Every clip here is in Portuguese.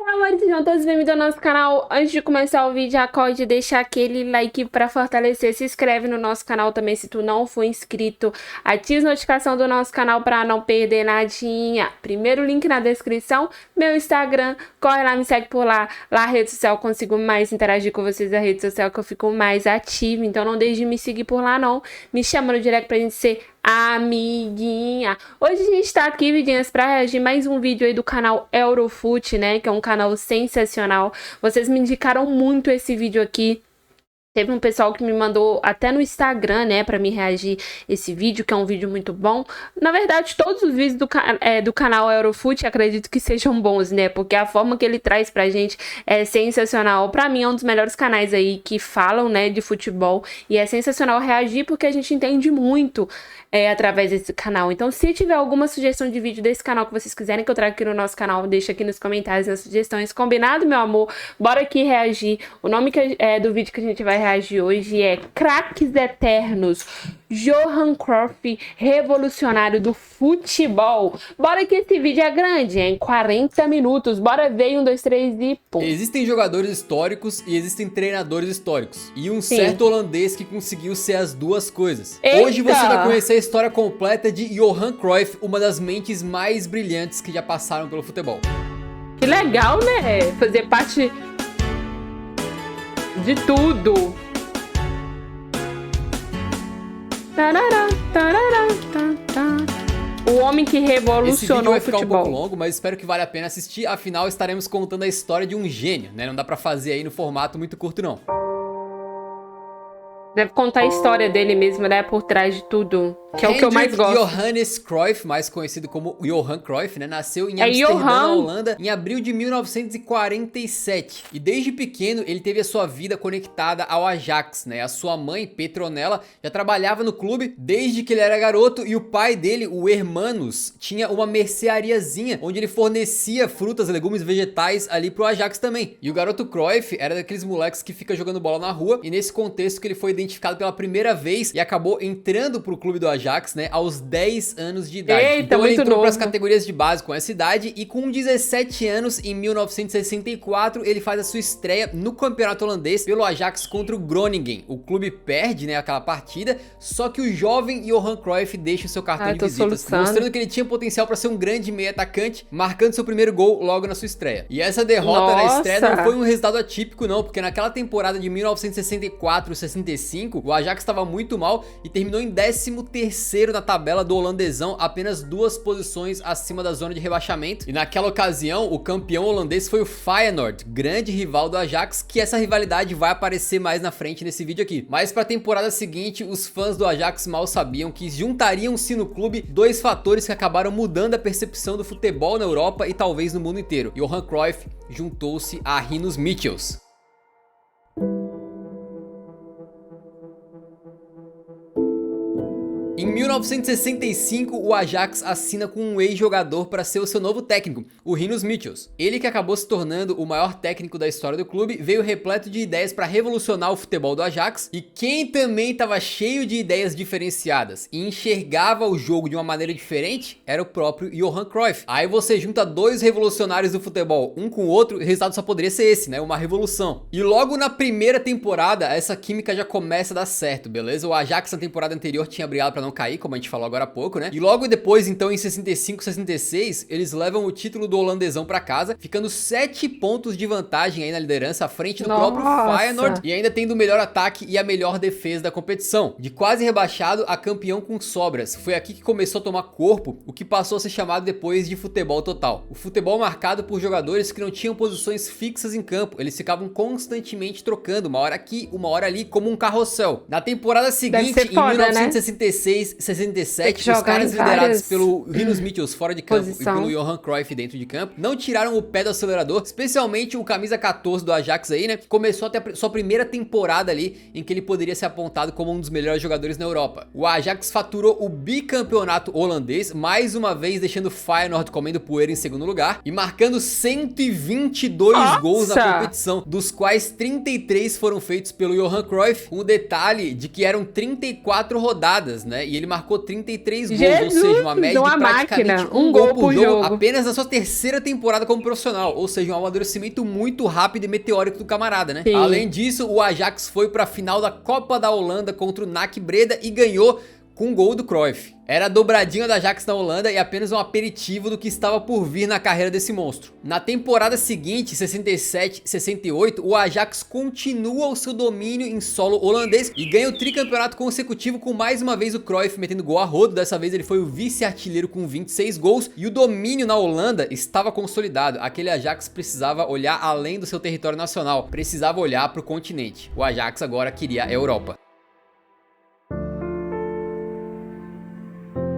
Amores, sejam todos bem-vindos ao nosso canal. Antes de começar o vídeo, acorde deixar aquele like para fortalecer. Se inscreve no nosso canal também se tu não for inscrito. Ative a notificação do nosso canal para não perder nadinha. Primeiro link na descrição, meu Instagram. Corre lá, me segue por lá. Lá a rede social eu consigo mais interagir com vocês. A rede social que eu fico mais ativa. Então não deixe de me seguir por lá não. Me chama no direct pra gente ser amiguinha. Hoje a gente tá aqui, vidinhas, pra reagir mais um vídeo aí do canal Eurofut, né? Que é um canal sensacional. Vocês me indicaram muito esse vídeo aqui. Teve um pessoal que me mandou até no Instagram, né, pra me reagir esse vídeo, que é um vídeo muito bom. Na verdade, todos os vídeos do canal Eurofut, acredito que sejam bons, né, porque a forma que ele traz pra gente é sensacional. Pra mim, é um dos melhores canais aí que falam, né, de futebol. E é sensacional reagir porque a gente entende muito através desse canal. Então, se tiver alguma sugestão de vídeo desse canal que vocês quiserem que eu traga aqui no nosso canal, deixa aqui nos comentários nas sugestões. Combinado, meu amor? Bora aqui reagir. O nome do vídeo que a gente vai reagir hoje é Craques Eternos, Johan Cruyff, revolucionário do futebol. Bora que esse vídeo é grande, em 40 minutos. Bora ver, 1, 2, 3 e pum. Existem jogadores históricos e existem treinadores históricos. E um certo holandês que conseguiu ser as duas coisas. Eita! Hoje você vai conhecer a história completa de Johan Cruyff, uma das mentes mais brilhantes que já passaram pelo futebol. Que legal, né? Fazer parte de tudo. O homem que revolucionou Esse vídeo vai o ficar futebol. um pouco longo, mas espero que vale a pena assistir. Afinal, estaremos contando a história de um gênio, né? Não dá pra fazer aí no formato muito curto, não. Deve contar a história dele mesmo, né? Por trás de tudo. Que é o que eu mais gosto. Johannes Cruyff, mais conhecido como Johan Cruyff, né? Nasceu em Amsterdã, na Holanda, em abril de 1947. E desde pequeno, ele teve a sua vida conectada ao Ajax, né? A sua mãe, Petronella, já trabalhava no clube desde que ele era garoto. E o pai dele, o Hermanos, tinha uma merceariazinha, onde ele fornecia frutas, legumes, vegetais ali pro Ajax também. E o garoto Cruyff era daqueles moleques que fica jogando bola na rua. E nesse contexto que ele foi identificado pela primeira vez e acabou entrando pro clube do Ajax, né, aos 10 anos de idade. Eita, então ele entrou para as novo. categorias de base com essa idade e com 17 anos, em 1964, ele faz a sua estreia no campeonato holandês pelo Ajax contra o Groningen. O clube perde, né, aquela partida, só que o jovem Johan Cruyff deixa o seu cartão de visitas, mostrando que ele tinha potencial para ser um grande meio atacante, marcando seu primeiro gol logo na sua estreia. E essa derrota na estreia não foi um resultado atípico não, porque naquela temporada de 1964-65, o Ajax estava muito mal e terminou em 13º na tabela do holandesão, apenas 2 posições acima da zona de rebaixamento. E naquela ocasião, o campeão holandês foi o Feyenoord, grande rival do Ajax, que essa rivalidade vai aparecer mais na frente nesse vídeo aqui. Mas para a temporada seguinte, os fãs do Ajax mal sabiam que juntariam-se no clube 2 fatores que acabaram mudando a percepção do futebol na Europa e talvez no mundo inteiro. Johan Cruyff juntou-se a Rinus Michels. Em 1965, o Ajax assina com um ex-jogador para ser o seu novo técnico, o Rinus Michels. Ele, que acabou se tornando o maior técnico da história do clube, veio repleto de ideias para revolucionar o futebol do Ajax, e quem também estava cheio de ideias diferenciadas e enxergava o jogo de uma maneira diferente era o próprio Johan Cruyff. Aí você junta 2 revolucionários do futebol, um com o outro, e o resultado só poderia ser esse, né? Uma revolução. E logo na primeira temporada, essa química já começa a dar certo, beleza? O Ajax na temporada anterior tinha brigado para não cair, como a gente falou agora há pouco, né? E logo depois, então, em 65, 66, eles levam o título do holandesão pra casa, ficando 7 pontos de vantagem aí na liderança, à frente do próprio Feyenoord, e ainda tendo o melhor ataque e a melhor defesa da competição. De quase rebaixado a campeão com sobras. Foi aqui que começou a tomar corpo o que passou a ser chamado depois de futebol total. O futebol marcado por jogadores que não tinham posições fixas em campo, eles ficavam constantemente trocando, uma hora aqui, uma hora ali, como um carrossel. Na temporada seguinte, em 1966, 67, os caras liderados pelo Rinus Michels fora de campo e pelo Johan Cruyff dentro de campo não tiraram o pé do acelerador, especialmente o camisa 14 do Ajax aí, né, que começou a ter a sua primeira temporada ali em que ele poderia ser apontado como um dos melhores jogadores na Europa. O Ajax faturou o bicampeonato holandês, mais uma vez deixando o Feyenoord comendo poeira em segundo lugar e marcando 122 gols na competição, dos quais 33 foram feitos pelo Johan Cruyff, com o detalhe de que eram 34 rodadas, né? né? E ele marcou 33 gols, Jesus, ou seja, uma média de praticamente máquina, um gol por jogo, jogo apenas na sua terceira temporada como profissional, ou seja, um amadurecimento muito rápido e meteórico do camarada, né? Sim. Além disso, o Ajax foi pra final da Copa da Holanda contra o NAC Breda e ganhou com um gol do Cruyff. Era a dobradinha da Ajax na Holanda e apenas um aperitivo do que estava por vir na carreira desse monstro. Na temporada seguinte, 67-68, o Ajax continua o seu domínio em solo holandês e ganha o tricampeonato consecutivo com mais uma vez o Cruyff metendo gol a rodo. Dessa vez ele foi o vice-artilheiro com 26 gols e o domínio na Holanda estava consolidado. Aquele Ajax precisava olhar além do seu território nacional, precisava olhar para o continente. O Ajax agora queria a Europa.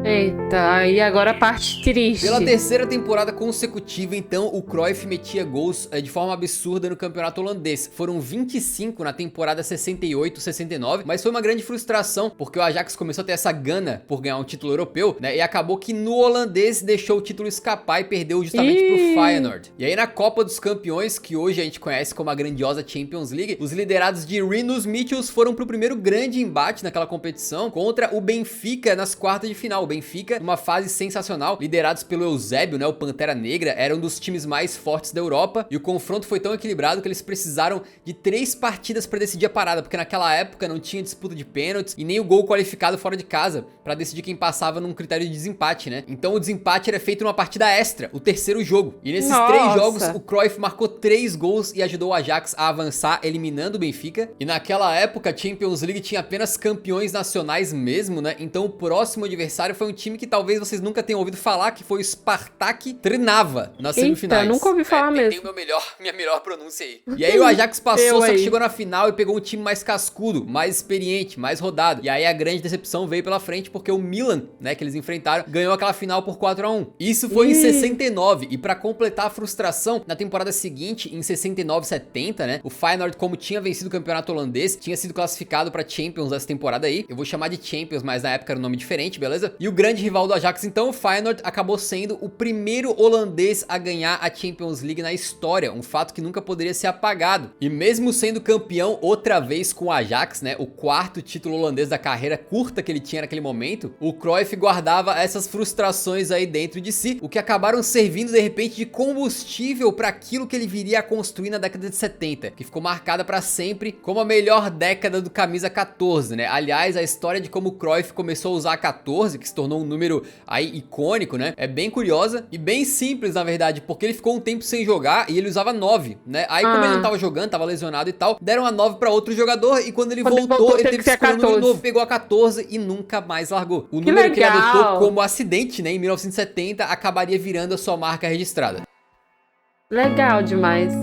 Eita, e agora a parte triste. Pela terceira temporada consecutiva, então, o Cruyff metia gols de forma absurda no campeonato holandês. Foram 25 na temporada 68-69, mas foi uma grande frustração, porque o Ajax começou a ter essa gana por ganhar um título europeu, né? E acabou que no holandês deixou o título escapar e perdeu justamente pro Feyenoord. E aí na Copa dos Campeões, que hoje a gente conhece como a grandiosa Champions League, os liderados de Rinus Michels foram pro primeiro grande embate naquela competição contra o Benfica nas quartas de final. Benfica, numa fase sensacional, liderados pelo Eusébio, né, o Pantera Negra, era um dos times mais fortes da Europa, e o confronto foi tão equilibrado que eles precisaram de 3 partidas para decidir a parada, porque naquela época não tinha disputa de pênaltis e nem o gol qualificado fora de casa para decidir quem passava num critério de desempate, né? Então o desempate era feito numa partida extra, o terceiro jogo. E nesses 3 jogos, o Cruyff marcou 3 gols e ajudou o Ajax a avançar, eliminando o Benfica. E naquela época, a Champions League tinha apenas campeões nacionais mesmo, né? Então o próximo adversário foi um time que talvez vocês nunca tenham ouvido falar, que foi o Spartak Trnava nas semifinais. Nunca ouvi falar mesmo. Tem minha melhor pronúncia aí. E aí o Ajax passou, só que chegou na final e pegou um time mais cascudo, mais experiente, mais rodado. E aí a grande decepção veio pela frente, porque o Milan, né, que eles enfrentaram, ganhou aquela final por 4-1. Isso foi em 69, e pra completar a frustração, na temporada seguinte, em 69-70, né, o Feyenoord, como tinha vencido o campeonato holandês, tinha sido classificado pra Champions dessa temporada aí. Eu vou chamar de Champions, mas na época era um nome diferente, beleza? E o grande rival do Ajax, então, o Feyenoord, acabou sendo o primeiro holandês a ganhar a Champions League na história, um fato que nunca poderia ser apagado. E mesmo sendo campeão outra vez com o Ajax, né, o 4º título holandês da carreira curta que ele tinha naquele momento, o Cruyff guardava essas frustrações aí dentro de si, o que acabaram servindo de repente de combustível para aquilo que ele viria a construir na década de 70, que ficou marcada para sempre como a melhor década do camisa 14, né? Aliás, a história de como o Cruyff começou a usar a 14, que se tornou um número aí icônico, né, é bem curiosa e bem simples, na verdade, porque ele ficou um tempo sem jogar e ele usava 9, né? Aí como ele não tava jogando, tava lesionado e tal, deram a 9 para outro jogador e quando ele voltou, ele teve que escolher um número novo, pegou a 14 e nunca mais largou. O número que ele adotou como acidente, né, em 1970, acabaria virando a sua marca registrada. Legal demais.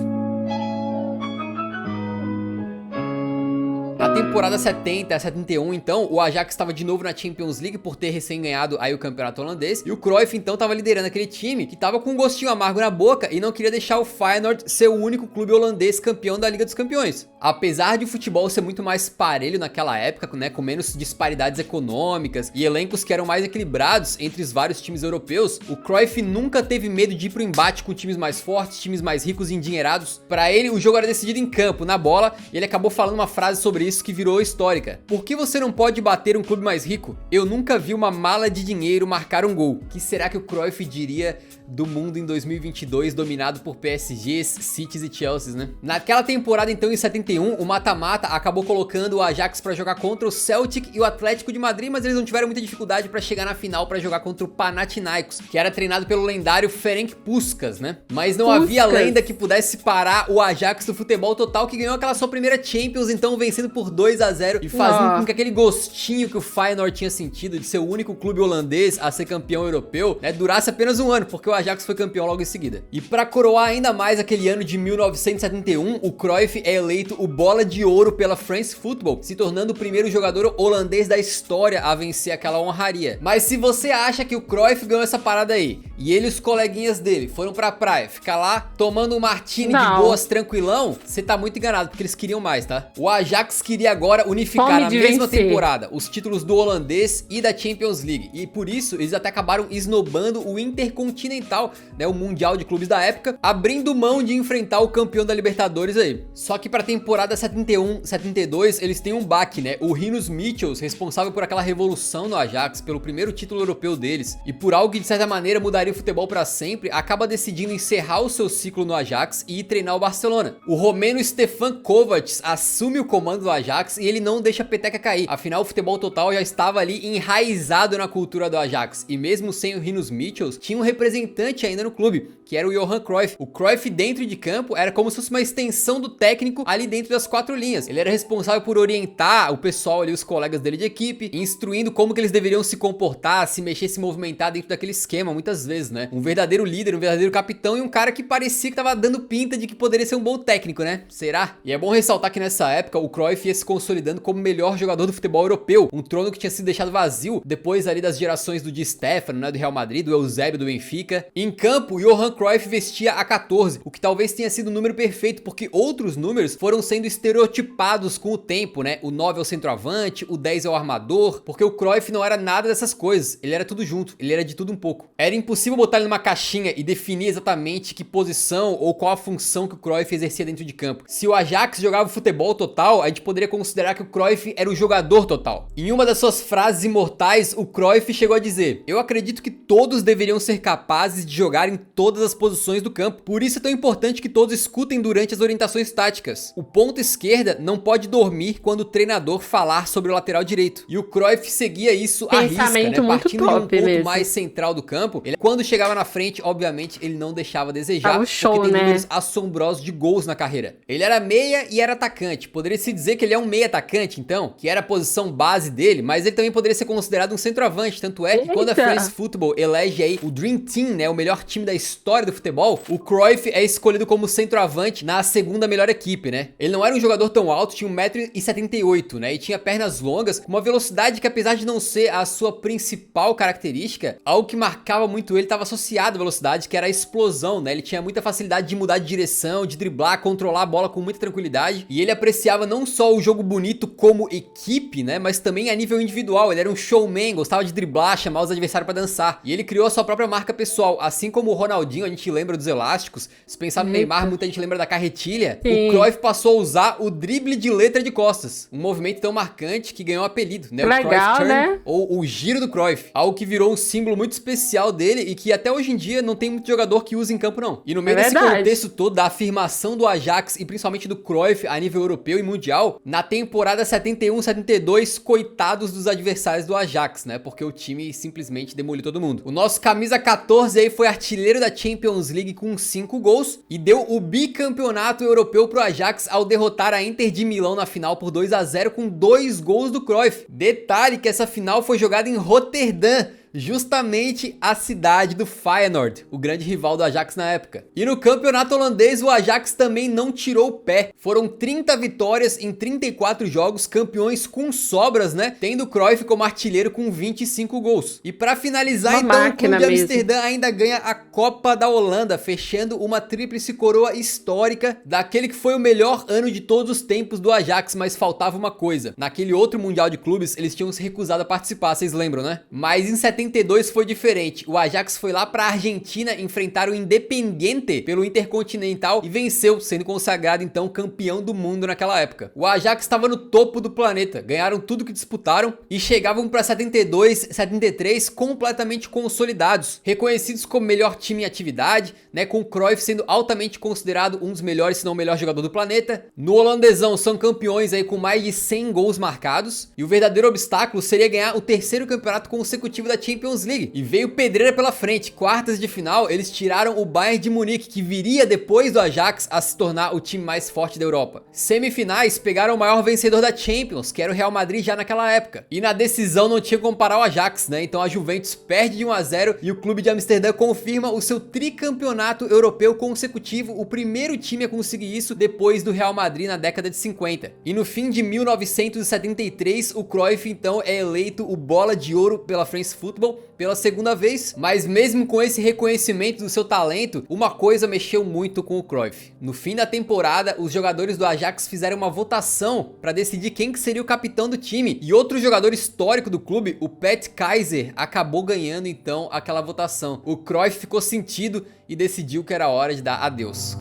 Na temporada 70-71, então, o Ajax estava de novo na Champions League por ter recém ganhado aí o campeonato holandês. E o Cruyff, então, estava liderando aquele time que estava com um gostinho amargo na boca e não queria deixar o Feyenoord ser o único clube holandês campeão da Liga dos Campeões. Apesar de o futebol ser muito mais parelho naquela época, né, com menos disparidades econômicas e elencos que eram mais equilibrados entre os vários times europeus, o Cruyff nunca teve medo de ir pro embate com times mais fortes, times mais ricos e endinheirados. Para ele, o jogo era decidido em campo, na bola, e ele acabou falando uma frase sobre isso que virou histórica. Por que você não pode bater um clube mais rico? Eu nunca vi uma mala de dinheiro marcar um gol. O que será que o Cruyff diria do mundo em 2022 dominado por PSGs, Cities e Chelseas, né? Naquela temporada, então, em 71, o mata-mata acabou colocando o Ajax para jogar contra o Celtic e o Atlético de Madrid, mas eles não tiveram muita dificuldade para chegar na final para jogar contra o Panathinaikos, que era treinado pelo lendário Ferenc Puskás, né? Mas não havia lenda que pudesse parar o Ajax do futebol total, que ganhou aquela sua primeira Champions, então vencendo por 2-0 e fazendo com que aquele gostinho que o Feyenoord tinha sentido de ser o único clube holandês a ser campeão europeu, né, durasse apenas um ano, porque o Ajax foi campeão logo em seguida. E pra coroar ainda mais aquele ano de 1971, o Cruyff é eleito o Bola de Ouro pela France Football, se tornando o primeiro jogador holandês da história a vencer aquela honraria. Mas se você acha que o Cruyff ganhou essa parada aí, e ele e os coleguinhas dele foram pra praia ficar lá tomando um martini de boas tranquilão, você tá muito enganado, porque eles queriam mais, tá? O Ajax queria queria agora unificar Fome na de mesma vencer. temporada os títulos do holandês e da Champions League. E por isso eles até acabaram esnobando o Intercontinental, né, o Mundial de Clubes da época, abrindo mão de enfrentar o campeão da Libertadores aí. Só que pra temporada 71-72 eles têm um baque, né? O Rinus Michels, responsável por aquela revolução no Ajax, pelo primeiro título europeu deles, e por algo que de certa maneira mudaria o futebol pra sempre, acaba decidindo encerrar o seu ciclo no Ajax e ir treinar o Barcelona. O romeno Stefan Kovacs assume o comando do Ajax e ele não deixa a peteca cair. Afinal, o futebol total já estava ali enraizado na cultura do Ajax, e mesmo sem o Rinus Michels, tinha um representante ainda no clube, que era o Johan Cruyff. O Cruyff dentro de campo era como se fosse uma extensão do técnico ali dentro das quatro linhas. Ele era responsável por orientar o pessoal ali, os colegas dele de equipe, instruindo como que eles deveriam se comportar, se mexer, se movimentar dentro daquele esquema, muitas vezes, né? Um verdadeiro líder, um verdadeiro capitão e um cara que parecia que tava dando pinta de que poderia ser um bom técnico, né? Será? E é bom ressaltar que nessa época o Cruyff ia se consolidando como o melhor jogador do futebol europeu, um trono que tinha sido deixado vazio depois ali das gerações do Di Stéfano, né, do Real Madrid, do Eusébio do Benfica. Em campo, Johan Cruyff vestia a 14, o que talvez tenha sido o número perfeito, porque outros números foram sendo estereotipados com o tempo, né? O 9 é o centroavante, o 10 é o armador, porque o Cruyff não era nada dessas coisas, ele era tudo junto, ele era de tudo um pouco. Era impossível botar ele numa caixinha e definir exatamente que posição ou qual a função que o Cruyff exercia dentro de campo. Se o Ajax jogava futebol total, a gente poderia considerar que o Cruyff era o jogador total. Em uma das suas frases imortais, o Cruyff chegou a dizer: "Eu acredito que todos deveriam ser capazes de jogar em todas as posições do campo. Por isso é tão importante que todos escutem durante as orientações táticas. O ponta esquerda não pode dormir quando o treinador falar sobre o lateral direito." E o Cruyff seguia isso à risca, né? Pensamento muito Partindo de um top ponto mesmo. mais central do campo, ele, quando chegava na frente, obviamente, ele não deixava a desejar, Tava um show, porque tem né? números assombrosos de gols na carreira. Ele era meia e era atacante. Poderia se dizer que ele é um meia atacante, então, que era a posição base dele, mas ele também poderia ser considerado um centroavante. Tanto é que quando a Eita! France Football elege aí o Dream Team, né, o melhor time da história do futebol, o Cruyff é escolhido como centroavante na segunda melhor equipe, né? Ele não era um jogador tão alto, tinha 1,78 m, né, e tinha pernas longas, uma velocidade que, apesar de não ser a sua principal característica, algo que marcava muito ele estava associado à velocidade, que era a explosão, né? Ele tinha muita facilidade de mudar de direção, de driblar, controlar a bola com muita tranquilidade, e ele apreciava não só o jogo bonito como equipe, né, mas também a nível individual. Ele era um showman, gostava de driblar, chamar os adversários pra dançar, e ele criou a sua própria marca pessoal, assim como o Ronaldinho, a gente lembra dos elásticos. Se pensar no Neymar, muita gente lembra da carretilha. Sim. O Cruyff passou a usar o drible de letra de costas, um movimento tão marcante que ganhou um apelido, né, o Legal, Cruyff Turn, né? ou o giro do Cruyff, algo que virou um símbolo muito especial dele e que até hoje em dia não tem muito jogador que usa em campo, não. E no meio desse verdade. contexto todo da afirmação do Ajax e principalmente do Cruyff a nível europeu e mundial, na temporada 71-72, coitados dos adversários do Ajax, né, porque o time simplesmente demoliu todo mundo. O nosso camisa 14 aí foi artilheiro da Champions League com 5 gols e deu o bicampeonato europeu pro Ajax ao derrotar a Inter de Milão na final por 2-0 com 2 gols do Cruyff. Detalhe que essa final foi jogada em Roterdã, justamente a cidade do Feyenoord, o grande rival do Ajax na época. E no campeonato holandês, o Ajax também não tirou o pé. Foram 30 vitórias em 34 jogos, campeões com sobras, né? Tendo o Cruyff como artilheiro com 25 gols. E pra finalizar, Uma então, o máquina clube de mesmo. Amsterdã ainda ganha a Copa da Holanda, fechando uma tríplice coroa histórica daquele que foi o melhor ano de todos os tempos do Ajax, mas faltava uma coisa. Naquele outro Mundial de Clubes, eles tinham se recusado a participar, vocês lembram, né? Mas em 72 foi diferente. O Ajax foi lá pra Argentina enfrentar o Independiente pelo Intercontinental e venceu, sendo consagrado então campeão do mundo naquela época. O Ajax estava no topo do planeta, ganharam tudo que disputaram e chegavam pra 72, 73 completamente consolidados, reconhecidos como melhor time em atividade, né, com o Cruyff sendo altamente considerado um dos melhores, se não o melhor jogador do planeta. No holandesão são campeões aí com mais de 100 gols marcados, e o verdadeiro obstáculo seria ganhar o terceiro campeonato consecutivo da Champions League, e veio pedreira pela frente. Quartas de final, eles tiraram o Bayern de Munique, que viria depois do Ajax a se tornar o time mais forte da Europa. Semifinais, pegaram o maior vencedor da Champions, que era o Real Madrid já naquela época, e na decisão não tinha como comparar o Ajax, né, então a Juventus perde de 1-0 e o clube de Amsterdã confirma o seu tricampeonato europeu consecutivo, o primeiro time a conseguir isso depois do Real Madrid na década de 50. E no fim de 1973, o Cruyff então é eleito o bola de ouro pela France Football, futebol pela segunda vez, mas mesmo com esse reconhecimento do seu talento, uma coisa mexeu muito com o Cruyff. No fim da temporada, os jogadores do Ajax fizeram uma votação para decidir quem que seria o capitão do time, e outro jogador histórico do clube, o Pat Kaiser, acabou ganhando então aquela votação. O Cruyff ficou sentido e decidiu que era hora de dar adeus.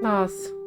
Nossa.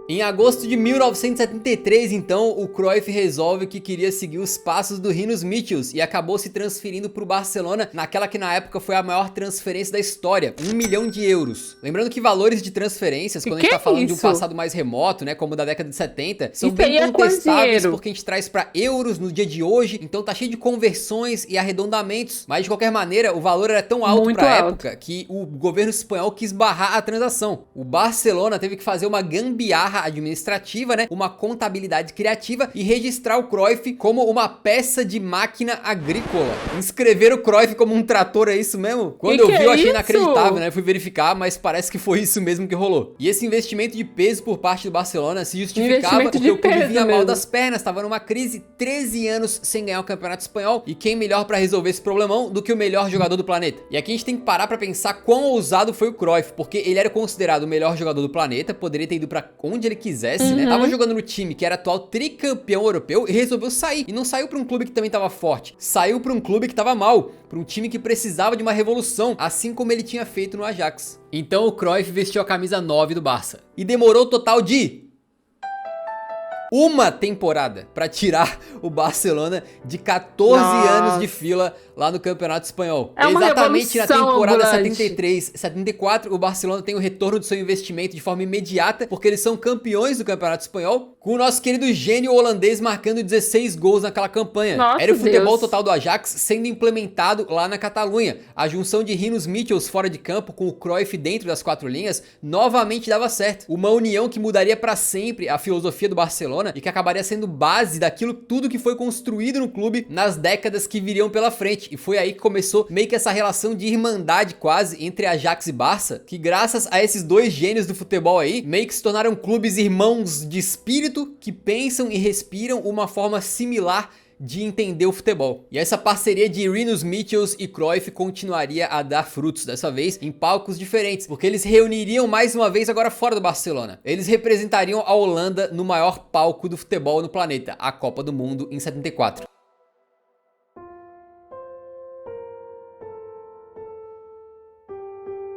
Em agosto de 1973, então, o Cruyff resolve que queria seguir os passos do Rinus Michels e acabou se transferindo para o Barcelona naquela que na época foi a maior transferência da história, 1 milhão de euros. Lembrando que valores de transferências, quando a gente tá falando de um passado mais remoto, né, como da década de 70, são bem contestáveis porque a gente traz para euros no dia de hoje, então tá cheio de conversões e arredondamentos, mas de qualquer maneira o valor era tão alto para a época que o governo espanhol quis barrar a transação. O Barcelona teve que fazer uma gambiarra administrativa, né, uma contabilidade criativa e registrar o Cruyff como uma peça de máquina agrícola. Inscrever o Cruyff como um trator, é isso mesmo? Quando eu vi, eu achei inacreditável, né? Fui verificar, mas parece que foi isso mesmo que rolou. E esse investimento de peso por parte do Barcelona se justificava porque o clube vinha mal das pernas, estava numa crise, 13 anos sem ganhar o Campeonato Espanhol, e quem melhor pra resolver esse problemão do que o melhor jogador do planeta? E aqui a gente tem que parar pra pensar quão ousado foi o Cruyff, porque ele era considerado o melhor jogador do planeta, poderia ter ido pra onde ele quisesse, né? Tava jogando no time que era atual tricampeão europeu e resolveu sair. E não saiu pra um clube que também tava forte. Saiu pra um clube que tava mal. Pra um time que precisava de uma revolução, assim como ele tinha feito no Ajax. Então o Cruyff vestiu a camisa 9 do Barça. E demorou o total de uma temporada para tirar o Barcelona de 14 anos de fila lá no Campeonato Espanhol. Exatamente na temporada 73-74, o Barcelona tem o retorno do seu investimento de forma imediata, porque eles são campeões do Campeonato Espanhol, com o nosso querido gênio holandês marcando 16 gols naquela campanha. Era o futebol total do Ajax sendo implementado lá na Catalunha. A junção de Rinus Michels fora de campo com o Cruyff dentro das quatro linhas novamente dava certo. Uma união que mudaria para sempre a filosofia do Barcelona e que acabaria sendo base daquilo tudo que foi construído no clube nas décadas que viriam pela frente. E foi aí que começou meio que essa relação de irmandade quase entre Ajax e Barça, que graças a esses dois gênios do futebol aí, meio que se tornaram clubes irmãos de espírito que pensam e respiram uma forma similar de entender o futebol. E essa parceria de Rinus Michels e Cruyff continuaria a dar frutos, dessa vez em palcos diferentes, porque eles reuniriam mais uma vez agora fora do Barcelona. Eles representariam a Holanda no maior palco do futebol no planeta, a Copa do Mundo em 74.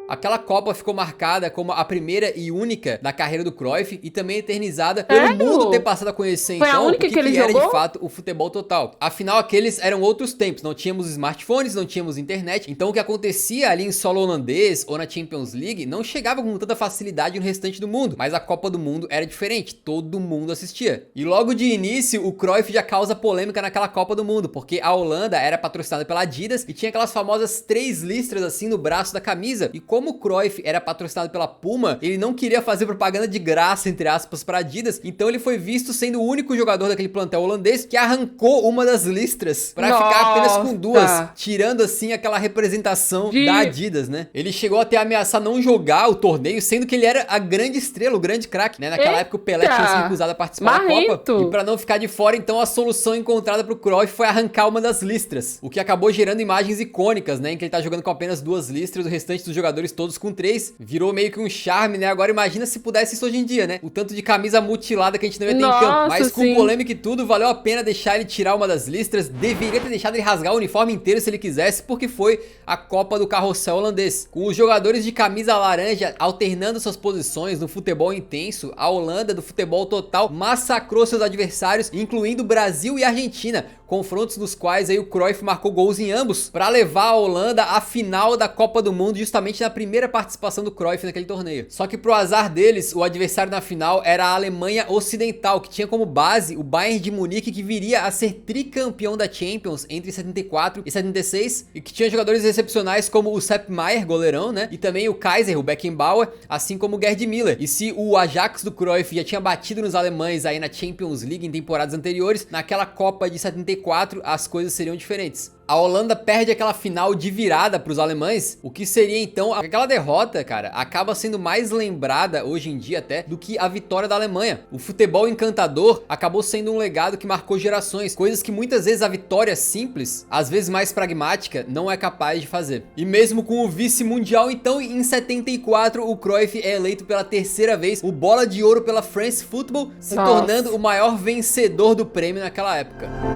Aquela Copa ficou marcada como a primeira e única na carreira do Cruyff e também eternizada pelo mundo ter passado a conhecer então o que era de fato o futebol total. Afinal, aqueles eram outros tempos, não tínhamos smartphones, não tínhamos internet, então o que acontecia ali em solo holandês ou na Champions League não chegava com tanta facilidade no restante do mundo, mas a Copa do Mundo era diferente, todo mundo assistia. E logo de início, o Cruyff já causa polêmica naquela Copa do Mundo, porque a Holanda era patrocinada pela Adidas e tinha aquelas famosas 3 listras assim no braço da camisa, e como o Cruyff era patrocinado pela Puma, ele não queria fazer propaganda de graça, entre aspas, para Adidas, então ele foi visto sendo o único jogador daquele plantel holandês que arrancou uma das listras para ficar apenas com duas, tirando assim aquela representação da Adidas, né? Ele chegou até a ameaçar não jogar o torneio, sendo que ele era a grande estrela, o grande craque, né? Naquela época o Pelé tinha se recusado a participar da Copa, e para não ficar de fora, então a solução encontrada pro Cruyff foi arrancar uma das listras, o que acabou gerando imagens icônicas, né? Em que ele tá jogando com apenas 2 listras, o restante dos jogadores todos com 3, virou meio que um charme, né? Agora imagina se pudesse isso hoje em dia, né? O tanto de camisa mutilada que a gente não ia ter em campo. Mas com polêmica e tudo, valeu a pena deixar ele tirar uma das listras. Deveria ter deixado ele rasgar o uniforme inteiro se ele quisesse, porque foi a Copa do Carrossel holandês. Com os jogadores de camisa laranja alternando suas posições no futebol intenso, a Holanda do futebol total massacrou seus adversários, incluindo Brasil e Argentina, confrontos nos quais aí o Cruyff marcou gols em ambos, para levar a Holanda à final da Copa do Mundo, justamente na primeira participação do Cruyff naquele torneio. Só que pro azar deles, o adversário na final era a Alemanha Ocidental, que tinha como base o Bayern de Munique, que viria a ser tricampeão da Champions entre 74 e 76, e que tinha jogadores excepcionais como o Sepp Maier, goleirão, né? E também o Kaiser, o Beckenbauer, assim como o Gerd Müller. E se o Ajax do Cruyff já tinha batido nos alemães aí na Champions League em temporadas anteriores, naquela Copa de 74 74 as coisas seriam diferentes. A Holanda perde aquela final de virada para os alemães, o que seria então aquela derrota, cara, acaba sendo mais lembrada hoje em dia até do que a vitória da Alemanha. O futebol encantador acabou sendo um legado que marcou gerações, coisas que muitas vezes a vitória simples, às vezes mais pragmática, não é capaz de fazer. E mesmo com o vice-mundial, então, em 74, o Cruyff é eleito pela terceira vez o Bola de Ouro pela France Football, se tornando o maior vencedor do prêmio naquela época.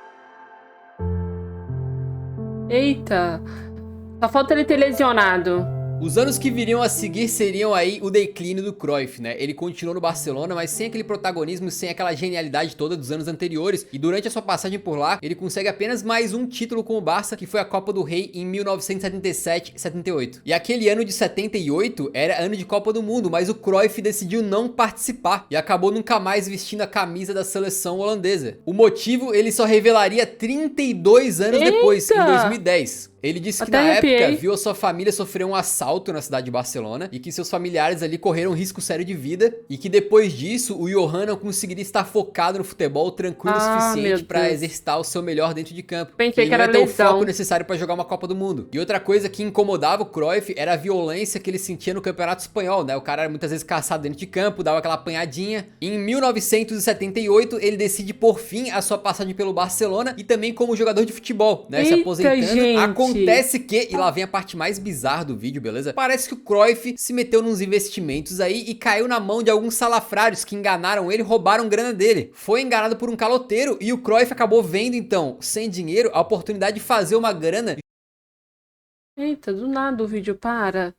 Eita, só falta ele ter lesionado. Os anos que viriam a seguir seriam aí o declínio do Cruyff, né? Ele continuou no Barcelona, mas sem aquele protagonismo, sem aquela genialidade toda dos anos anteriores. E durante a sua passagem por lá, ele consegue apenas mais um título com o Barça, que foi a Copa do Rei em 1977-78. E aquele ano de 78 era ano de Copa do Mundo, mas o Cruyff decidiu não participar e acabou nunca mais vestindo a camisa da seleção holandesa. O motivo ele só revelaria 32 anos depois, em 2010. Ele disse que na época viu a sua família sofrer um assalto na cidade de Barcelona e que seus familiares ali correram risco sério de vida e que depois disso o Johan não conseguiria estar focado no futebol tranquilo o suficiente para exercitar o seu melhor dentro de campo. Pensei que era não ia ter o foco necessário para jogar uma Copa do Mundo. E outra coisa que incomodava o Cruyff era a violência que ele sentia no Campeonato Espanhol, né? O cara era muitas vezes caçado dentro de campo, dava aquela apanhadinha. Em 1978 ele decide por fim a sua passagem pelo Barcelona e também como jogador de futebol, né? Se aposentando. Acontece que, e lá vem a parte mais bizarra do vídeo, beleza? Parece que o Cruyff se meteu nos investimentos aí e caiu na mão de alguns salafrários que enganaram ele e roubaram grana dele. Foi enganado por um caloteiro e o Cruyff acabou vendo, então, sem dinheiro, a oportunidade de fazer uma grana. Eita, do nada o vídeo para.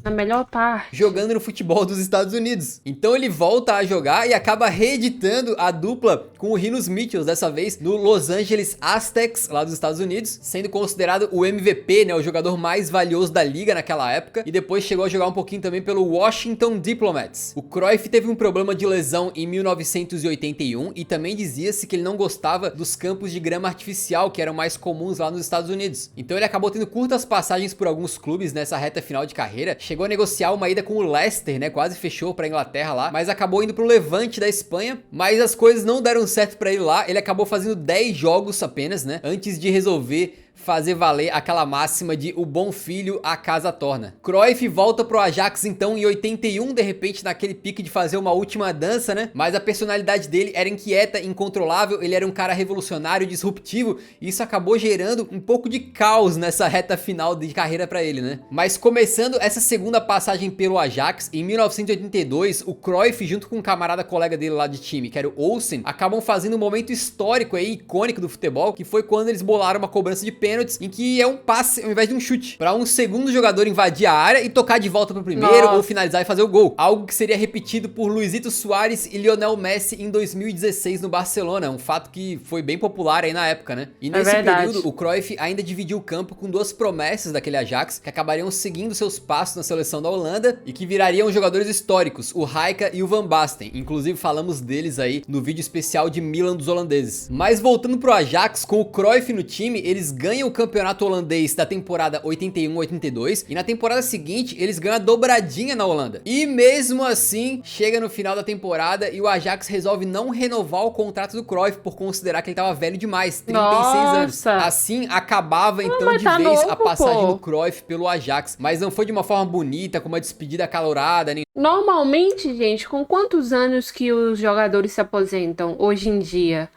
Na melhor parte. Jogando no futebol dos Estados Unidos. Então ele volta a jogar e acaba reeditando a dupla com o Rinus Michels, dessa vez no Los Angeles Aztecs, lá dos Estados Unidos, sendo considerado o MVP, né, o jogador mais valioso da liga naquela época, e depois chegou a jogar um pouquinho também pelo Washington Diplomats. O Cruyff teve um problema de lesão em 1981 e também dizia-se que ele não gostava dos campos de grama artificial que eram mais comuns lá nos Estados Unidos. Então ele acabou tendo curtas passagens por alguns clubes nessa reta final de carreira. Chegou a negociar uma ida com o Leicester, né? Quase fechou pra Inglaterra lá, mas acabou indo pro Levante da Espanha. Mas as coisas não deram certo pra ele lá. Ele acabou fazendo 10 jogos apenas, né? Antes de resolver fazer valer aquela máxima de o bom filho a casa torna. Cruyff volta pro Ajax então em 81, de repente naquele pique de fazer uma última dança, né? Mas a personalidade dele era inquieta, incontrolável, ele era um cara revolucionário, disruptivo, e isso acabou gerando um pouco de caos nessa reta final de carreira pra ele, né? Mas começando essa segunda passagem pelo Ajax, em 1982, o Cruyff junto com um camarada colega dele lá de time, que era o Olsen, acabam fazendo um momento histórico aí, icônico do futebol, que foi quando eles bolaram uma cobrança de pênaltis, em que é um passe ao invés de um chute, para um segundo jogador invadir a área e tocar de volta pro primeiro ou finalizar e fazer o gol. Algo que seria repetido por Luizito Soares e Lionel Messi em 2016 no Barcelona, um fato que foi bem popular aí na época, né? E nesse período, o Cruyff ainda dividiu o campo com duas promessas daquele Ajax, que acabariam seguindo seus passos na seleção da Holanda e que virariam jogadores históricos, o Rijka e o Van Basten. Inclusive falamos deles aí no vídeo especial de Milan dos holandeses. Mas voltando pro Ajax, com o Cruyff no time, eles ganham o campeonato holandês da temporada 81-82 e na temporada seguinte eles ganham a dobradinha na Holanda. E mesmo assim, chega no final da temporada e o Ajax resolve não renovar o contrato do Cruyff por considerar que ele tava velho demais, 36 anos. Assim acabava então de vez a passagem do Cruyff pelo Ajax, mas não foi de uma forma bonita, com uma despedida acalorada, nem... Normalmente, gente, com quantos anos que os jogadores se aposentam hoje em dia?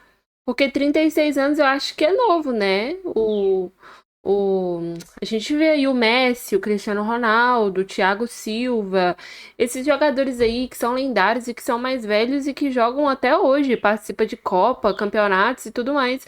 Porque 36 anos eu acho que é novo, né? A gente vê aí o Messi, o Cristiano Ronaldo, o Thiago Silva, esses jogadores aí que são lendários e que são mais velhos e que jogam até hoje, participam de Copa, campeonatos e tudo mais.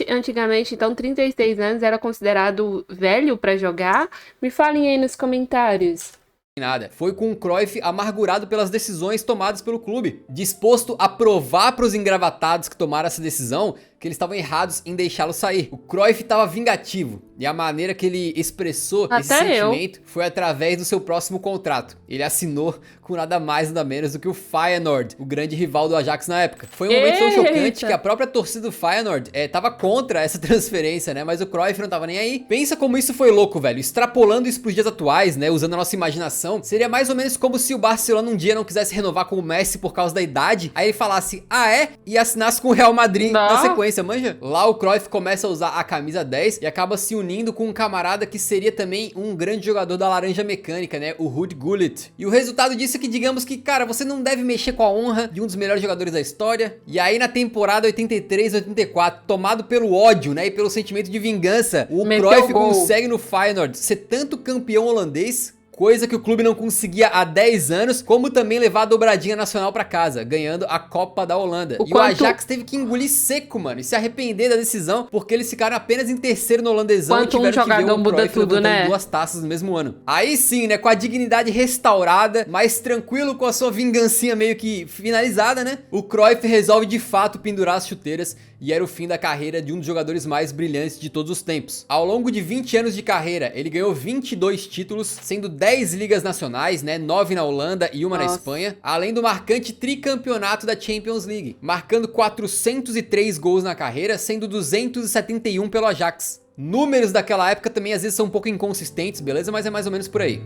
Antigamente, então, 36 anos era considerado velho para jogar? Me falem aí nos comentários. Nada. Foi com o Cruyff amargurado pelas decisões tomadas pelo clube, disposto a provar para os engravatados que tomaram essa decisão que eles estavam errados em deixá-lo sair. O Cruyff estava vingativo e a maneira que ele expressou esse sentimento foi através do seu próximo contrato. Ele assinou com nada mais nada menos do que o Feyenoord, o grande rival do Ajax na época. Foi um momento tão chocante que a própria torcida do Feyenoord tava contra essa transferência, né? Mas o Cruyff não tava nem aí. Pensa como isso foi louco, velho. Extrapolando isso pros dias atuais, né? Usando a nossa imaginação, seria mais ou menos como se o Barcelona um dia não quisesse renovar com o Messi por causa da idade, aí ele falasse, ah é? E assinasse com o Real Madrid na sequência sequência, manja? Lá o Cruyff começa a usar a camisa 10 e acaba se unindo com um camarada que seria também um grande jogador da laranja mecânica, né? O Ruud Gullit. E o resultado disso é que, digamos que, cara, você não deve mexer com a honra de um dos melhores jogadores da história. E aí na temporada 83-84, tomado pelo ódio, né, e pelo sentimento de vingança, o Cruyff consegue no Feyenoord ser tanto campeão holandês, coisa que o clube não conseguia há 10 anos, como também levar a dobradinha nacional pra casa, ganhando a Copa da Holanda. E o Ajax teve que engolir seco, mano, e se arrepender da decisão, porque eles ficaram apenas em terceiro no holandesão e tiveram que ver o Cruyff levantando 2 taças no mesmo ano. Aí sim, né, com a dignidade restaurada, mais tranquilo, com a sua vingancinha meio que finalizada, né, o Cruyff resolve de fato pendurar as chuteiras e era o fim da carreira de um dos jogadores mais brilhantes de todos os tempos. Ao longo de 20 anos de carreira, ele ganhou 22 títulos, sendo 10 ligas nacionais, né, 9 na Holanda e uma na Espanha, além do marcante tricampeonato da Champions League, marcando 403 gols na carreira, sendo 271 pelo Ajax. Números daquela época também às vezes são um pouco inconsistentes, beleza? Mas é mais ou menos por aí.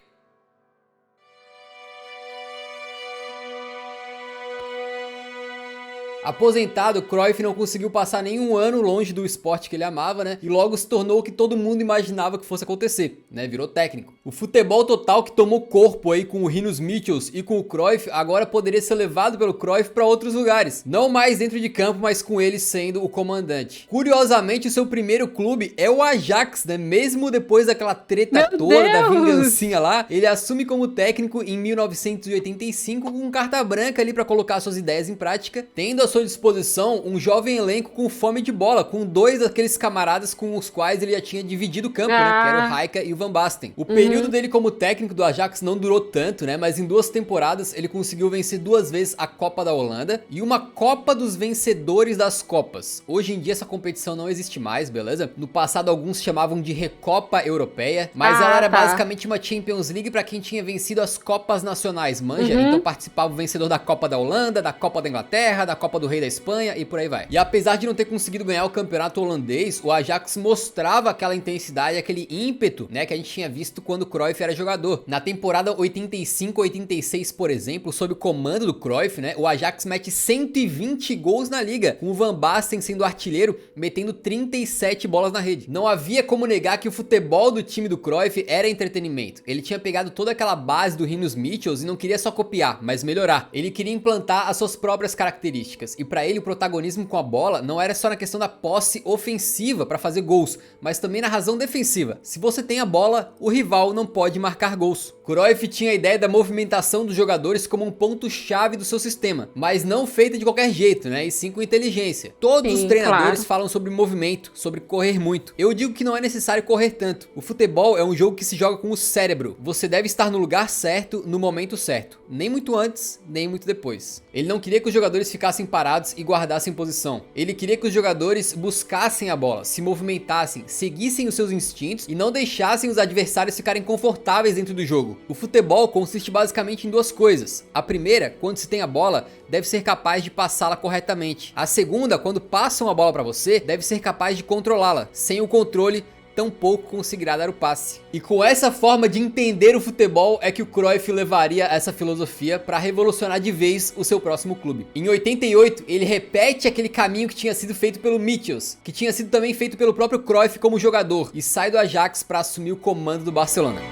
Aposentado, Cruyff não conseguiu passar nenhum ano longe do esporte que ele amava, né? E logo se tornou o que todo mundo imaginava que fosse acontecer, né? Virou técnico. O futebol total que tomou corpo aí com o Rinus Michels e com o Cruyff agora poderia ser levado pelo Cruyff para outros lugares. Não mais dentro de campo, mas com ele sendo o comandante. Curiosamente, o seu primeiro clube é o Ajax, né? Mesmo depois daquela treta toda, da vingancinha lá, ele assume como técnico em 1985 com carta branca ali para colocar suas ideias em prática, tendo a sua disposição um jovem elenco com fome de bola, com 2 daqueles camaradas com os quais ele já tinha dividido o campo, né, que era o Rijeka e o Van Basten. O período dele como técnico do Ajax não durou tanto, né, mas em 2 temporadas ele conseguiu vencer 2 vezes a Copa da Holanda e uma Copa dos Vencedores das Copas. Hoje em dia essa competição não existe mais, beleza? No passado alguns chamavam de Recopa Europeia, mas ela era basicamente uma Champions League pra quem tinha vencido as Copas Nacionais, manja? Então participava o vencedor da Copa da Holanda, da Copa da Inglaterra, da Copa do Rei da Espanha e por aí vai. E apesar de não ter conseguido ganhar o campeonato holandês, o Ajax mostrava aquela intensidade, aquele ímpeto, né, que a gente tinha visto quando o Cruyff era jogador. Na temporada 85-86, por exemplo, sob o comando do Cruyff, né, o Ajax mete 120 gols na liga, com o Van Basten sendo artilheiro, metendo 37 bolas na rede. Não havia como negar que o futebol do time do Cruyff era entretenimento. Ele tinha pegado toda aquela base do Rinus Michels e não queria só copiar, mas melhorar. Ele queria implantar as suas próprias características. E pra ele o protagonismo com a bola não era só na questão da posse ofensiva para fazer gols, mas também na razão defensiva. Se você tem a bola, o rival não pode marcar gols. Cruyff tinha a ideia da movimentação dos jogadores como um ponto-chave do seu sistema, mas não feita de qualquer jeito, né? E sim com inteligência. Todos os treinadores falam sobre movimento, sobre correr muito. Eu digo que não é necessário correr tanto. O futebol é um jogo que se joga com o cérebro. Você deve estar no lugar certo, no momento certo. Nem muito antes, nem muito depois. Ele não queria que os jogadores ficassem parados e guardassem posição. Ele queria que os jogadores buscassem a bola, se movimentassem, seguissem os seus instintos e não deixassem os adversários ficarem confortáveis dentro do jogo. O futebol consiste basicamente em 2 coisas. A primeira, quando se tem a bola, deve ser capaz de passá-la corretamente. A segunda, quando passam a bola para você, deve ser capaz de controlá-la. Sem o controle, tampouco conseguirá dar o passe. E com essa forma de entender o futebol é que o Cruyff levaria essa filosofia para revolucionar de vez o seu próximo clube. Em 88, ele repete aquele caminho que tinha sido feito pelo Michels, que tinha sido também feito pelo próprio Cruyff como jogador, e sai do Ajax para assumir o comando do Barcelona.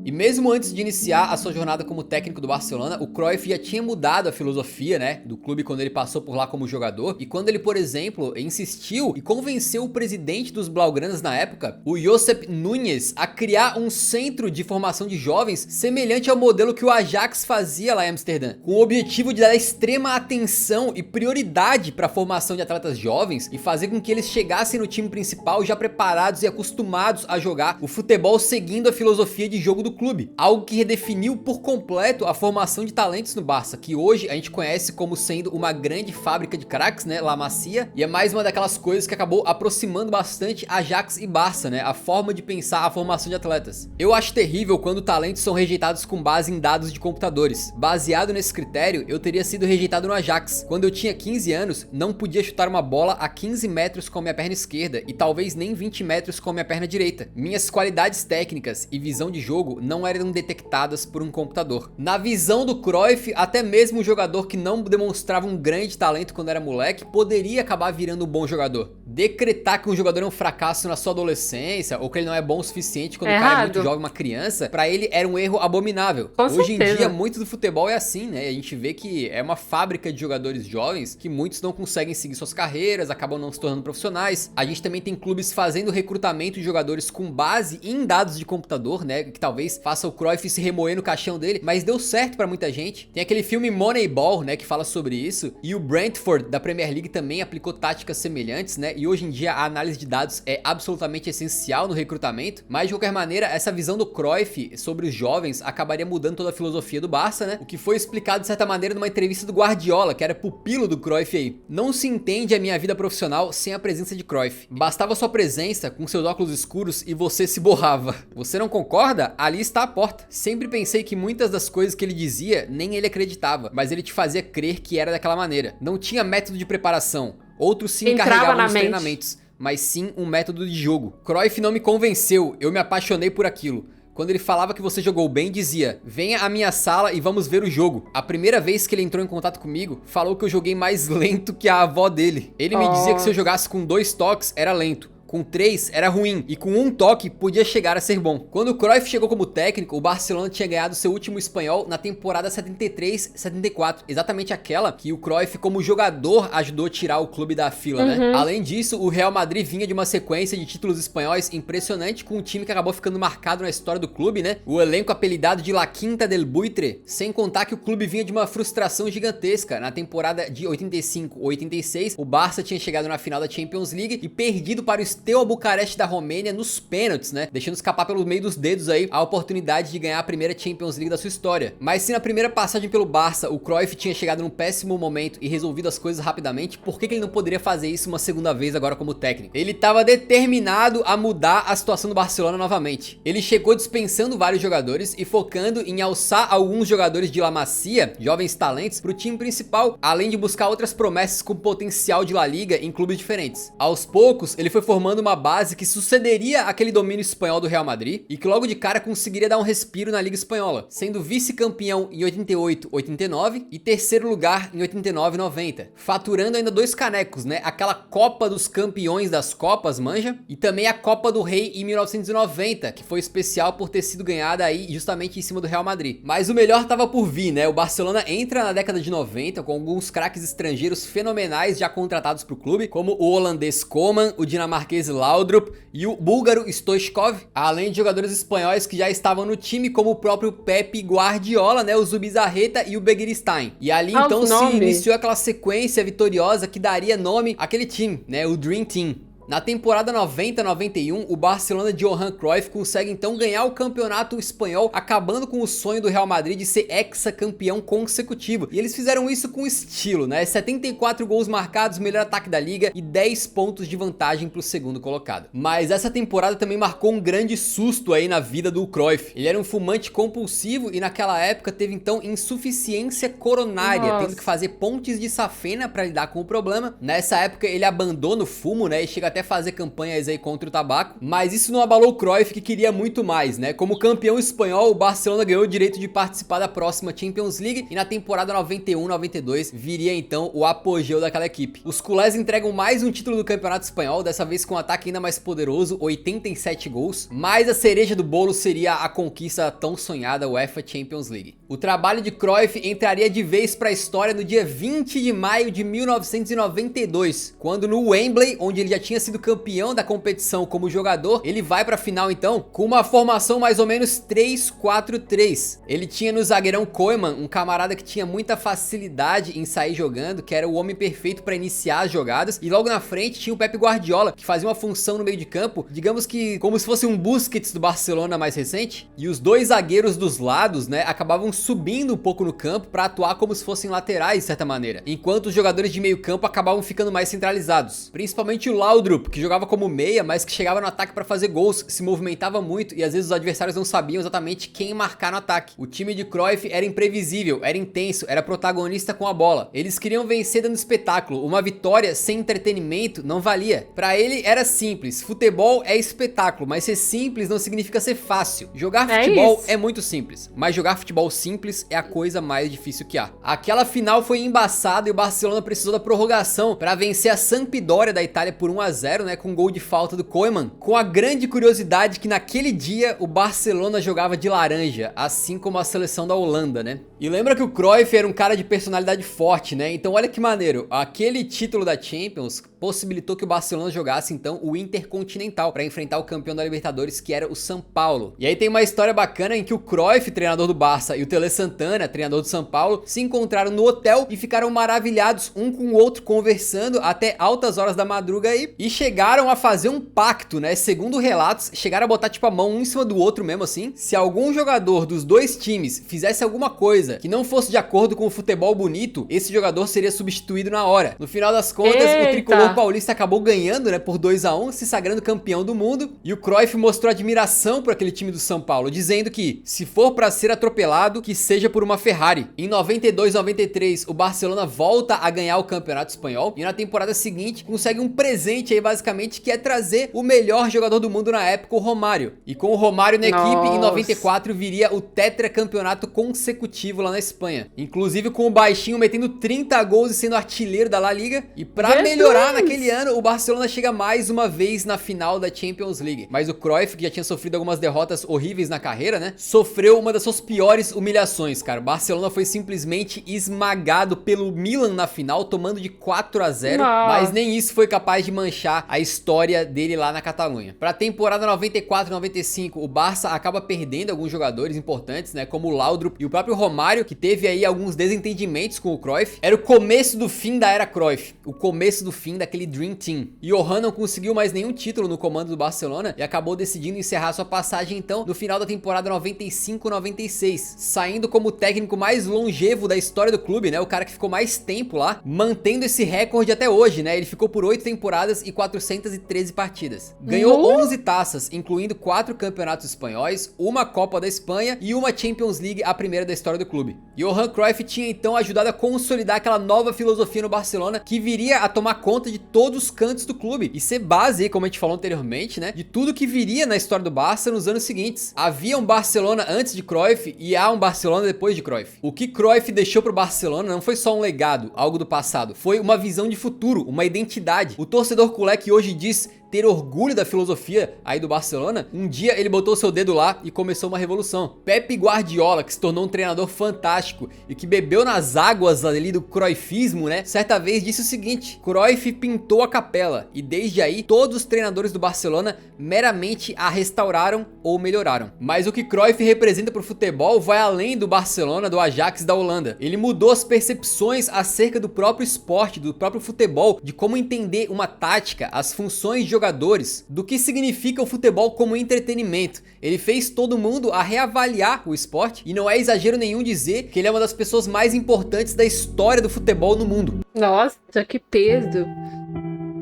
E mesmo antes de iniciar a sua jornada como técnico do Barcelona, o Cruyff já tinha mudado a filosofia, né, do clube quando ele passou por lá como jogador. E quando ele, por exemplo, insistiu e convenceu o presidente dos Blaugranas na época, o Josep Núñez, a criar um centro de formação de jovens semelhante ao modelo que o Ajax fazia lá em Amsterdã, com o objetivo de dar extrema atenção e prioridade para a formação de atletas jovens e fazer com que eles chegassem no time principal já preparados e acostumados a jogar o futebol seguindo a filosofia de jogo do clube, algo que redefiniu por completo a formação de talentos no Barça, que hoje a gente conhece como sendo uma grande fábrica de craques, né, La Masia, e é mais uma daquelas coisas que acabou aproximando bastante Ajax e Barça, né, a forma de pensar a formação de atletas. Eu acho terrível quando talentos são rejeitados com base em dados de computadores. Baseado nesse critério, eu teria sido rejeitado no Ajax. Quando eu tinha 15 anos, não podia chutar uma bola a 15 metros com a minha perna esquerda e talvez nem 20 metros com a minha perna direita. Minhas qualidades técnicas e visão de jogo não não eram detectadas por um computador. Na visão do Cruyff, até mesmo um jogador que não demonstrava um grande talento quando era moleque poderia acabar virando um bom jogador. Decretar que um jogador é um fracasso na sua adolescência ou que ele não é bom o suficiente quando o cara é muito jovem, uma criança, pra ele era um erro abominável. Hoje em dia, muito do futebol é assim, né? A gente vê que é uma fábrica de jogadores jovens que muitos não conseguem seguir suas carreiras, acabam não se tornando profissionais. A gente também tem clubes fazendo recrutamento de jogadores com base em dados de computador, né? Que talvez faça o Cruyff se remoer no caixão dele, mas deu certo pra muita gente. Tem aquele filme Moneyball, né? Que fala sobre isso. E o Brentford da Premier League também aplicou táticas semelhantes, né? E hoje em dia a análise de dados é absolutamente essencial no recrutamento. Mas de qualquer maneira, essa visão do Cruyff sobre os jovens acabaria mudando toda a filosofia do Barça, né? O que foi explicado de certa maneira numa entrevista do Guardiola, que era pupilo do Cruyff aí. Não se entende a minha vida profissional sem a presença de Cruyff. Bastava sua presença com seus óculos escuros e você se borrava. Você não concorda? Ali está a porta. Sempre pensei que muitas das coisas que ele dizia nem ele acreditava, mas ele te fazia crer que era daquela maneira. Não tinha método de preparação. Outros se encarregavam dos treinamentos, mas sim um método de jogo. Cruyff não me convenceu, eu me apaixonei por aquilo. Quando ele falava que você jogou bem, dizia: venha à minha sala e vamos ver o jogo. A primeira vez que ele entrou em contato comigo, falou que eu joguei mais lento que a avó dele. Ele me dizia que se eu jogasse com 2 toques, era lento. Com 3 era ruim e com 1 toque podia chegar a ser bom. Quando o Cruyff chegou como técnico, o Barcelona tinha ganhado seu último espanhol na temporada 73-74, exatamente aquela que o Cruyff como jogador ajudou a tirar o clube da fila, né? Além disso, o Real Madrid vinha de uma sequência de títulos espanhóis impressionante, com um time que acabou ficando marcado na história do clube, né? O elenco apelidado de La Quinta del Buitre, sem contar que o clube vinha de uma frustração gigantesca. Na temporada de 85-86, o Barça tinha chegado na final da Champions League e perdido para o Steaua Bucareste da Romênia nos pênaltis, né? Deixando escapar pelo meio dos dedos aí a oportunidade de ganhar a primeira Champions League da sua história. Mas se na primeira passagem pelo Barça o Cruyff tinha chegado num péssimo momento e resolvido as coisas rapidamente, por que ele não poderia fazer isso uma segunda vez agora como técnico? Ele estava determinado a mudar a situação do Barcelona novamente. Ele chegou dispensando vários jogadores e focando em alçar alguns jogadores de La Masia, jovens talentos, para o time principal, além de buscar outras promessas com potencial de La Liga em clubes diferentes. Aos poucos, ele foi formando uma base que sucederia aquele domínio espanhol do Real Madrid e que logo de cara conseguiria dar um respiro na Liga Espanhola, sendo vice-campeão em 88-89 e terceiro lugar em 89-90, faturando ainda 2 canecos, né? Aquela Copa dos Campeões das Copas, manja? E também a Copa do Rei em 1990, que foi especial por ter sido ganhada aí justamente em cima do Real Madrid. Mas o melhor tava por vir, né? O Barcelona entra na década de 90 com alguns craques estrangeiros fenomenais já contratados pro clube, como o holandês Koeman, o dinamarquês Laudrup e o búlgaro Stoichkov, além de jogadores espanhóis que já estavam no time, como o próprio Pep Guardiola, né, o Zubizarreta e o Begiristain. E ali então se iniciou aquela sequência vitoriosa que daria nome àquele time, né, o Dream Team. Na temporada 90-91, o Barcelona de Johan Cruyff consegue então ganhar o campeonato espanhol, acabando com o sonho do Real Madrid de ser hexacampeão consecutivo. E eles fizeram isso com estilo, né? 74 gols marcados, melhor ataque da liga e 10 pontos de vantagem para o segundo colocado. Mas essa temporada também marcou um grande susto aí na vida do Cruyff. Ele era um fumante compulsivo e naquela época teve então insuficiência coronária, tendo que fazer pontes de safena para lidar com o problema. Nessa época ele abandona o fumo, né? E chega até fazer campanhas aí contra o tabaco, mas isso não abalou o Cruyff, que queria muito mais, né? Como campeão espanhol, o Barcelona ganhou o direito de participar da próxima Champions League e na temporada 91-92 viria então o apogeu daquela equipe. Os culés entregam mais um título do campeonato espanhol, dessa vez com um ataque ainda mais poderoso, 87 gols, mas a cereja do bolo seria a conquista tão sonhada UEFA Champions League. O trabalho de Cruyff entraria de vez para a história no dia 20 de maio de 1992, quando no Wembley, onde ele já tinha sido campeão da competição como jogador, ele vai pra final então com uma formação mais ou menos 3-4-3. Ele tinha no zagueirão Koeman, um camarada que tinha muita facilidade em sair jogando, que era o homem perfeito pra iniciar as jogadas, e logo na frente tinha o Pep Guardiola, que fazia uma função no meio de campo, digamos que como se fosse um Busquets do Barcelona mais recente, e os 2 zagueiros dos lados, né, acabavam subindo um pouco no campo pra atuar como se fossem laterais de certa maneira, enquanto os jogadores de meio campo acabavam ficando mais centralizados, principalmente o Laudrup, Laudrup, que jogava como meia, mas que chegava no ataque pra fazer gols, se movimentava muito e às vezes os adversários não sabiam exatamente quem marcar no ataque. O time de Cruyff era imprevisível, era intenso, era protagonista com a bola. Eles queriam vencer dando espetáculo, uma vitória sem entretenimento não valia. Pra ele era simples, futebol é espetáculo, mas ser simples não significa ser fácil. Jogar futebol é muito simples, mas jogar futebol simples é a coisa mais difícil que há. Aquela final foi embaçada e o Barcelona precisou da prorrogação para vencer a Sampdoria da Itália por 1-0, né, com um gol de falta do Koeman, com a grande curiosidade que naquele dia o Barcelona jogava de laranja, assim como a seleção da Holanda, né? E lembra que o Cruyff era um cara de personalidade forte, né? Então olha que maneiro, aquele título da Champions possibilitou que o Barcelona jogasse então o Intercontinental para enfrentar o campeão da Libertadores, que era o São Paulo. E aí tem uma história bacana em que o Cruyff, treinador do Barça, e o Tele Santana, treinador do São Paulo, se encontraram no hotel e ficaram maravilhados um com o outro, conversando até altas horas da madruga aí, e chegaram a fazer um pacto, né? Segundo relatos, chegaram a botar tipo a mão um em cima do outro mesmo assim. Se algum jogador dos dois times fizesse alguma coisa que não fosse de acordo com o futebol bonito, esse jogador seria substituído na hora. No final das contas, o tricolor paulista acabou ganhando, né, por 2-1, se sagrando campeão do mundo, e o Cruyff mostrou admiração por aquele time do São Paulo, dizendo que, se for pra ser atropelado, que seja por uma Ferrari. Em 92-93, o Barcelona volta a ganhar o Campeonato Espanhol, e na temporada seguinte, consegue um presente aí, basicamente, que é trazer o melhor jogador do mundo na época, o Romário. E com o Romário na equipe, em 94, viria o tetracampeonato consecutivo lá na Espanha. Inclusive com o baixinho metendo 30 gols e sendo artilheiro da La Liga, e pra melhorar naquele ano, o Barcelona chega mais uma vez na final da Champions League. Mas o Cruyff, que já tinha sofrido algumas derrotas horríveis na carreira, né, sofreu uma das suas piores humilhações, cara. O Barcelona foi simplesmente esmagado pelo Milan na final, tomando de 4-0, mas nem isso foi capaz de manchar a história dele lá na Catalunha. Pra temporada 94-95, o Barça acaba perdendo alguns jogadores importantes, né, como o Laudrup e o próprio Romário, que teve aí alguns desentendimentos com o Cruyff. Era o começo do fim da era Cruyff, o começo do fim daquele Dream Team. E Johan não conseguiu mais nenhum título no comando do Barcelona e acabou decidindo encerrar sua passagem então no final da temporada 95-96, saindo como o técnico mais longevo da história do clube, né, o cara que ficou mais tempo lá, mantendo esse recorde até hoje, né? Ele ficou por 8 temporadas e 413 partidas. Ganhou 11 taças, incluindo 4 campeonatos espanhóis, uma Copa da Espanha e uma Champions League, a primeira da história do clube. Johan Cruyff tinha então ajudado a consolidar aquela nova filosofia no Barcelona, que viria a tomar conta de todos os cantos do clube e ser base, como a gente falou anteriormente, né, de tudo que viria na história do Barça nos anos seguintes. Havia um Barcelona antes de Cruyff e há um Barcelona depois de Cruyff. O que Cruyff deixou pro Barcelona não foi só um legado, algo do passado, foi uma visão de futuro, uma identidade. O torcedor culé que hoje diz ter orgulho da filosofia aí do Barcelona, um dia ele botou seu dedo lá e começou uma revolução. Pepe Guardiola, que se tornou um treinador fantástico e que bebeu nas águas ali do cruyffismo, né, certa vez disse o seguinte: Cruyff pintou a capela e desde aí todos os treinadores do Barcelona meramente a restauraram ou melhoraram. Mas o que Cruyff representa pro futebol vai além do Barcelona, do Ajax, da Holanda. Ele mudou as percepções acerca do próprio esporte, do próprio futebol, de como entender uma tática, as funções de jogadores, do que significa o futebol como entretenimento. Ele fez todo mundo a reavaliar o esporte e não é exagero nenhum dizer que ele é uma das pessoas mais importantes da história do futebol no mundo. Nossa, que peso.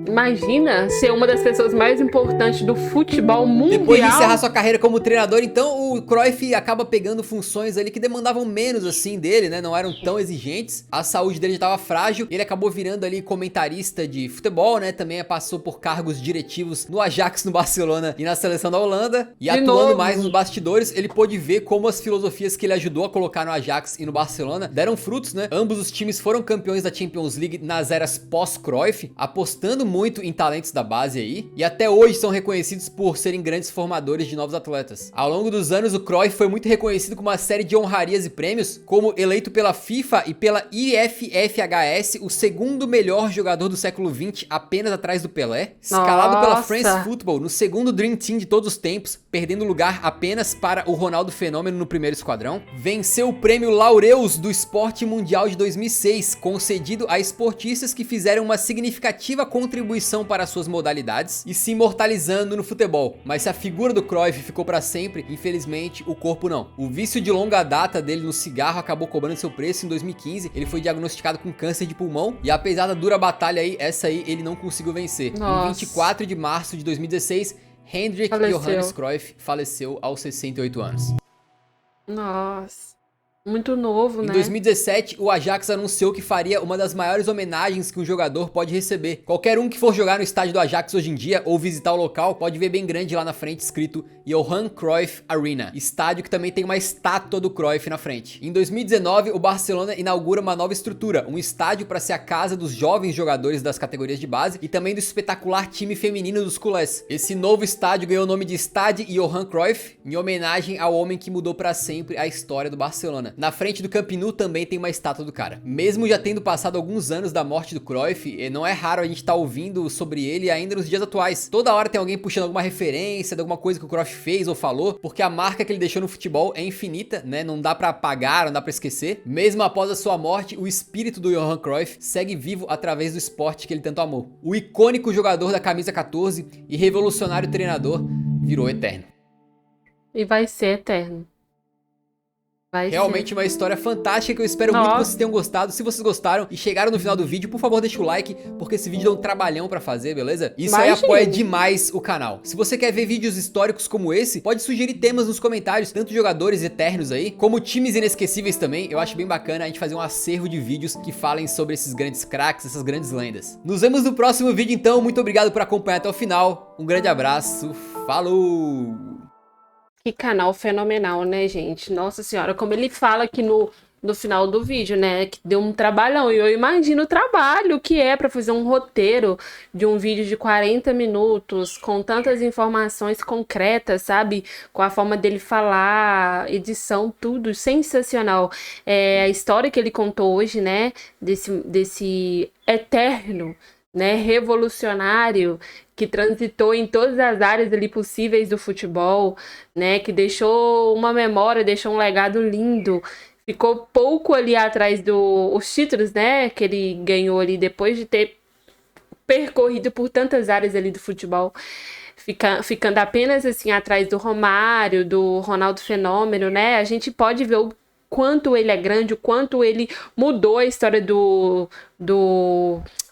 Imagina ser uma das pessoas mais importantes do futebol mundial. Depois de encerrar sua carreira como treinador, então o Cruyff acaba pegando funções ali que demandavam menos assim dele, né? Não eram tão exigentes. A saúde dele já estava frágil. Ele acabou virando ali comentarista de futebol, né? Também passou por cargos diretivos no Ajax, no Barcelona e na seleção da Holanda. E atuando mais nos bastidores, ele pôde ver como as filosofias que ele ajudou a colocar no Ajax e no Barcelona deram frutos, né? Ambos os times foram campeões da Champions League nas eras pós-Cruyff, apostando muito em talentos da base aí, e até hoje são reconhecidos por serem grandes formadores de novos atletas. Ao longo dos anos, o Cruyff foi muito reconhecido com uma série de honrarias e prêmios, como eleito pela FIFA e pela IFFHS o segundo melhor jogador do século XX, apenas atrás do Pelé, escalado pela France Football no segundo Dream Team de todos os tempos, perdendo lugar apenas para o Ronaldo Fenômeno no primeiro esquadrão. Venceu o prêmio Laureus do Esporte Mundial de 2006, concedido a esportistas que fizeram uma significativa contribuição contribuição para suas modalidades e se imortalizando no futebol. Mas se a figura do Cruyff ficou para sempre, infelizmente o corpo não. O vício de longa data dele no cigarro acabou cobrando seu preço em 2015. Ele foi diagnosticado com câncer de pulmão e apesar da dura batalha aí, essa aí ele não conseguiu vencer. Nossa. Em 24 de março de 2016, Hendrik Johannes Cruyff faleceu aos 68 anos. Nossa. Muito novo, né? Em 2017, o Ajax anunciou que faria uma das maiores homenagens que um jogador pode receber. Qualquer um que for jogar no estádio do Ajax hoje em dia ou visitar o local pode ver bem grande lá na frente escrito Johan Cruyff Arena, estádio que também tem uma estátua do Cruyff na frente. Em 2019, o Barcelona inaugura uma nova estrutura, um estádio para ser a casa dos jovens jogadores das categorias de base e também do espetacular time feminino dos culés. Esse novo estádio ganhou o nome de Stade Johan Cruyff, em homenagem ao homem que mudou para sempre a história do Barcelona. Na frente do Camp Nou também tem uma estátua do cara. Mesmo já tendo passado alguns anos da morte do Cruyff, não é raro a gente estar ouvindo sobre ele ainda nos dias atuais. Toda hora tem alguém puxando alguma referência de alguma coisa que o Cruyff fez ou falou, porque a marca que ele deixou no futebol é infinita, né? Não dá pra apagar, não dá pra esquecer. Mesmo após a sua morte, o espírito do Johan Cruyff segue vivo através do esporte que ele tanto amou. O icônico jogador da camisa 14 e revolucionário treinador virou eterno. E vai ser eterno. Realmente uma história fantástica que eu espero muito que vocês tenham gostado. Se vocês gostaram e chegaram no final do vídeo, por favor deixa o like, porque esse vídeo dá um trabalhão pra fazer, beleza? Isso aí apoia demais o canal. Se você quer ver vídeos históricos como esse, pode sugerir temas nos comentários, tanto jogadores eternos aí, como times inesquecíveis também. Eu acho bem bacana a gente fazer um acervo de vídeos que falem sobre esses grandes craques, essas grandes lendas. Nos vemos no próximo vídeo então, muito obrigado por acompanhar até o final. Um grande abraço, falou! Que canal fenomenal, né, gente? Nossa senhora, como ele fala aqui no final do vídeo, né? Que deu um trabalhão. E eu imagino o trabalho que é pra fazer um roteiro de um vídeo de 40 minutos, com tantas informações concretas, sabe? Com a forma dele falar, edição, tudo sensacional. A história que ele contou hoje, né? Desse eterno, né, revolucionário que transitou em todas as áreas ali possíveis do futebol, né, que deixou uma memória, deixou um legado lindo, ficou pouco ali atrás dos títulos, né, que ele ganhou ali depois de ter percorrido por tantas áreas ali do futebol, ficando apenas assim atrás do Romário, do Ronaldo Fenômeno, né, a gente pode ver o quanto ele é grande, o quanto ele mudou a história do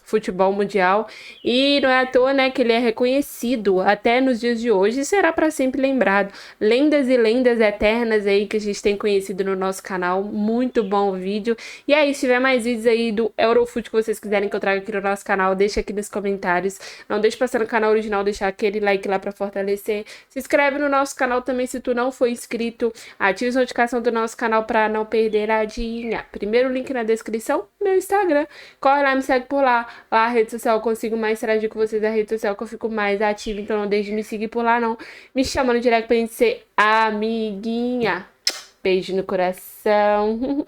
futebol mundial, e não é à toa, né, que ele é reconhecido até nos dias de hoje e será para sempre lembrado. Lendas e lendas eternas aí que a gente tem conhecido no nosso canal. Muito bom o vídeo. E aí, se tiver mais vídeos aí do Eurofoot que vocês quiserem que eu traga aqui no nosso canal, deixa aqui nos comentários. Não deixe passar no canal original, deixar aquele like lá para fortalecer. Se inscreve no nosso canal também se tu não for inscrito. Ative a notificação do nosso canal para não perder a dica. Primeiro link na descrição, meu Instagram. Corre lá, me segue por lá. Lá a rede social eu consigo mais interagir com vocês, a rede social que eu fico mais ativa, então não deixe de me seguir por lá não. Me chama no direct pra gente ser amiguinha. Beijo no coração.